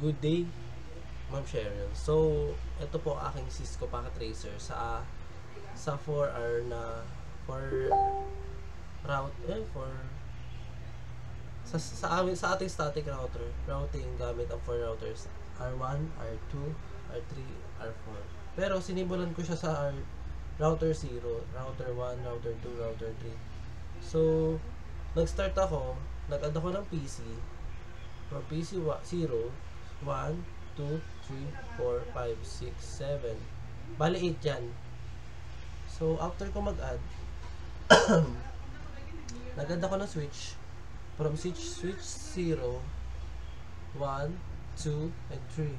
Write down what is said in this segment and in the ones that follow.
Good day, Ma'am Cheryl. So, ito po aking Cisco Packet Tracer sa 4R na for route for sa ating static routing gamit ang 4 routers R1, R2, R3, R4. Pero sinimulan ko siya sa router 0, router 1, router 2, router 3. So, nag-start ako, nag-add ako ng PC from PC 0, 1, 2, 3, 4, 5, 6, 7. Bali 8 yan. So, after ko mag-add, nag-add ako ng switch. From switch 0, 1, 2, and 3.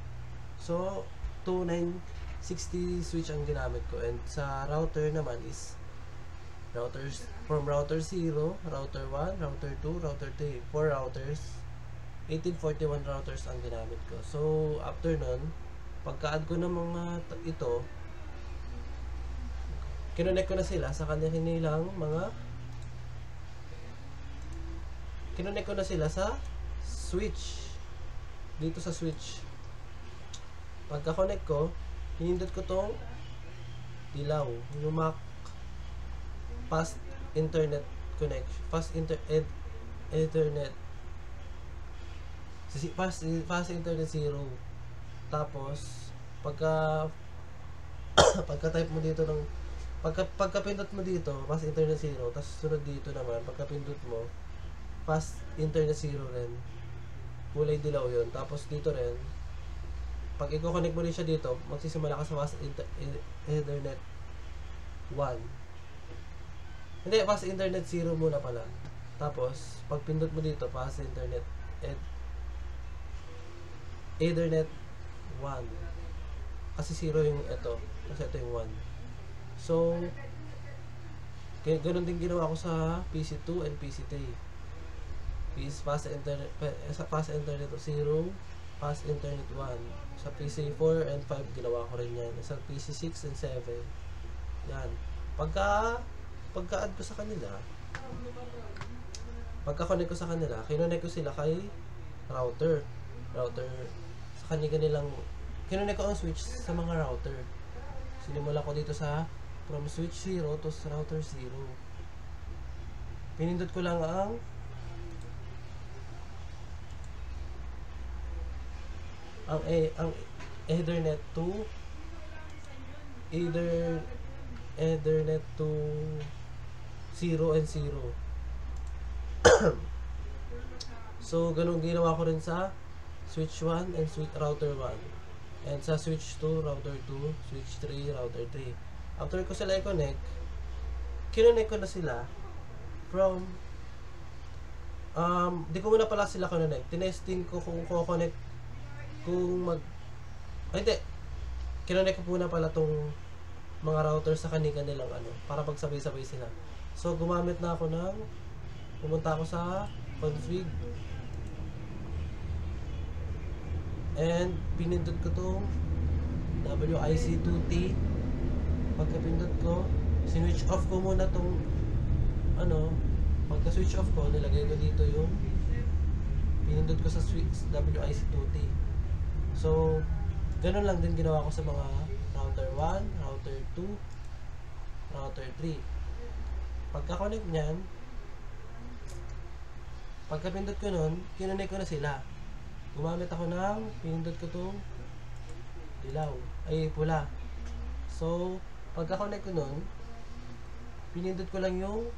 So, 2960 switch ang ginamit ko. And sa router naman is routers from router 0, router 1, router 2, router 3. 4 routers. 1841 routers ang ginamit ko. So, after nun, pagka-add ko ng mga ito, kinonect ko na sila sa kanilang mga kinonect ko na sila sa switch. Dito sa switch. Pagka-connect ko, hinindot ko tong dilaw. Yung fast internet connection. Fast internet fast internet 0. Tapos pagka-type mo dito ng pagka-pindot mo dito fast internet 0, tapos sunod dito naman pagka-pindot mo fast internet 0 rin, kulay dilaw yun. Tapos dito rin pag i-connect mo rin siya dito, magsisimula ka sa fast internet 1, hindi, fast internet 0 muna pala. Tapos pag pindot mo dito fast internet Ethernet 1. Kasi 0 yung ito. Kasi ito yung 1. So, ganun din ginawa ko sa PC2 and PC3. Fast internet 0, fast internet 1. Sa PC4 and 5 ginawa ko rin yan. Sa PC6 and 7. Yan. Pagka-add ko sa kanila, pagka-connect ko sa kanila, kinonect ko sila kay router sa kanilang kinonect ko ang switch sa mga router. Sinimula ko dito sa from switch 0 to router 0. Pinindot ko lang ang Ethernet to Ethernet to 0 and 0. So, ganun ginawa ko rin sa switch 1 and router 1. And sa switch 2, router 2, switch 3, router 3. After ko sila i-connect, kinonect ko na sila from di ko muna pala sila connect. Tinesting ko kung ko-connect hindi. Kinonect ko muna pala tong mga router sa kanilang para pagsabay-sabay sila. So, gumamit na ako pumunta ako sa config and pinindot ko tong WIC2T. Pagka-pindot ko, switch off ko muna tong pagka-switch off ko, nilagay ko dito yung pinindot ko sa switch WIC2T. So, ganun lang din ginawa ko sa mga router 1, router 2, router 3. Pagka-connect niyan, pagka-pindot ko nun, kinonect ko na sila. Gumamit ako pinindot ko tong pula. So, pagka-connect ko nun, pinindot ko lang yung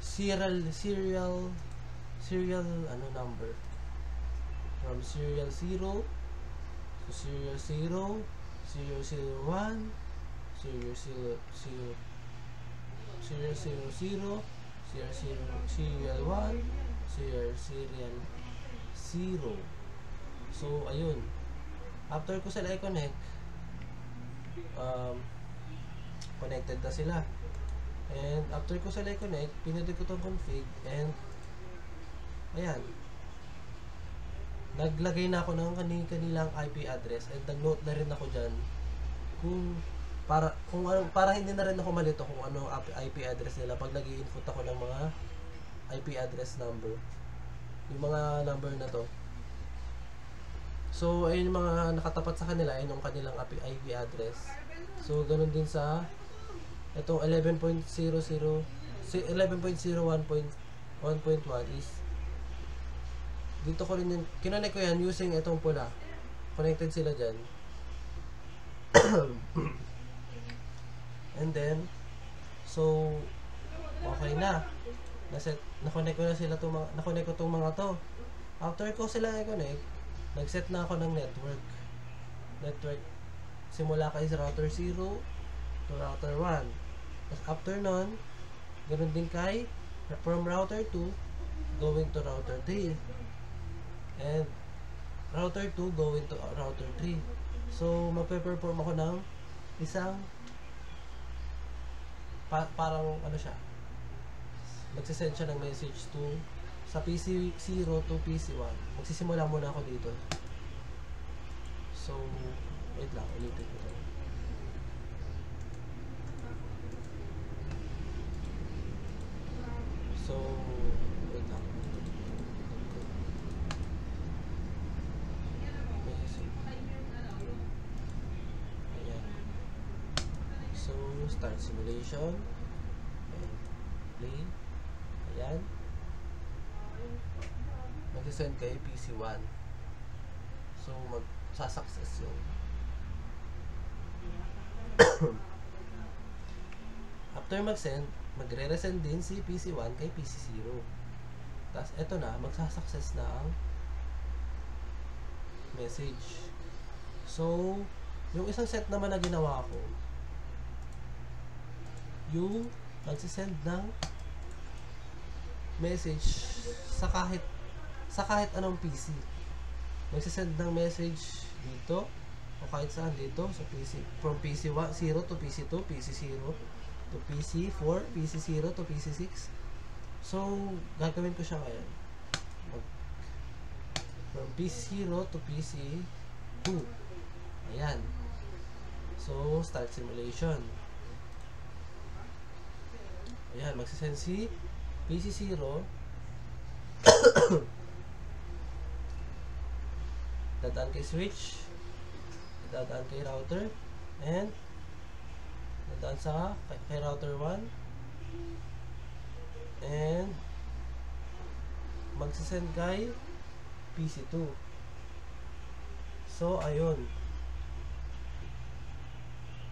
serial number. From serial 0 to serial 0, serial 01, serial 0, serial 00, serial 1, serial 0. So, ayun. After ko sila i-connect, connected na sila. And after ko sila i-connect, pinindot ko itong config and ayan. Naglagay na ako ng kanilang IP address and nag-note na rin ako dyan para hindi na rin ako malito kung ano IP address nila pag nag-i-input ako ng mga IP address number. Yung mga number na to. So, ayun yung mga nakatapat sa kanila, ayun yung kanilang IP address. So, ganun din sa itong 11.00, 11.01.1.1 is dito ko rin yung, kinonect ko yan using itong pula. Connected sila dyan. And then, so, okay na. Na-connect ko na sila na-connect ko tong mga to. After ko sila i-connect, nag-set na ako ng network. Simula kay router 0 to router 1. Tapos after nun, ganun din kay from router 2 going to router 3. And router 2 going to router 3. So, magpe-perform ako ng isang parang ano siya, magsisend siya ng message to sa PC 0 to PC 1. Magsisimula muna ako dito. So, wait lang, ulitin ko ito. So, wait lang. Ayan. So, start simulation. And play. Ayan. Magsisend kayo PC1. So, magsasuccess yung after mag-send, magre-resend din si PC1 kay PC0. Tapos, eto na, magsasuccess na ang message. So, yung isang set naman na ginawa ko, yung magsisend ng message sa kahit anong PC. Magsisend ng message dito o kahit saan dito sa PC, from PC1 0 to PC2, PC0 to PC4, PC0 to PC6. So, gagawin ko siya ngayon. From PC0 to PC2. Ayan. So, start simulation. Ayan, magsisend si PC0 dadaan kay switch, dadaan kay router, and dadaan sa kay router 1, and magsisend kay PC2. So, ayun.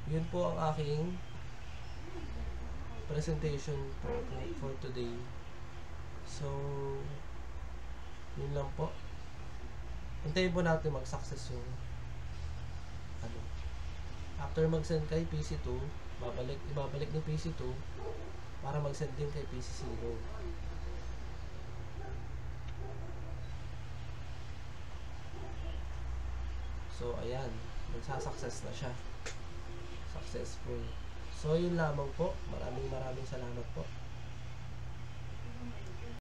Yun po ang aking presentation for today. So, yun lang po. Hintayin po natin mag-success yung ano. After mag-send kay PC2, ibabalik ni PC2 para mag-send din kay PC0. So, ayan. Magsasuccess na siya. Successful. So, yun lamang po. Maraming salamat po.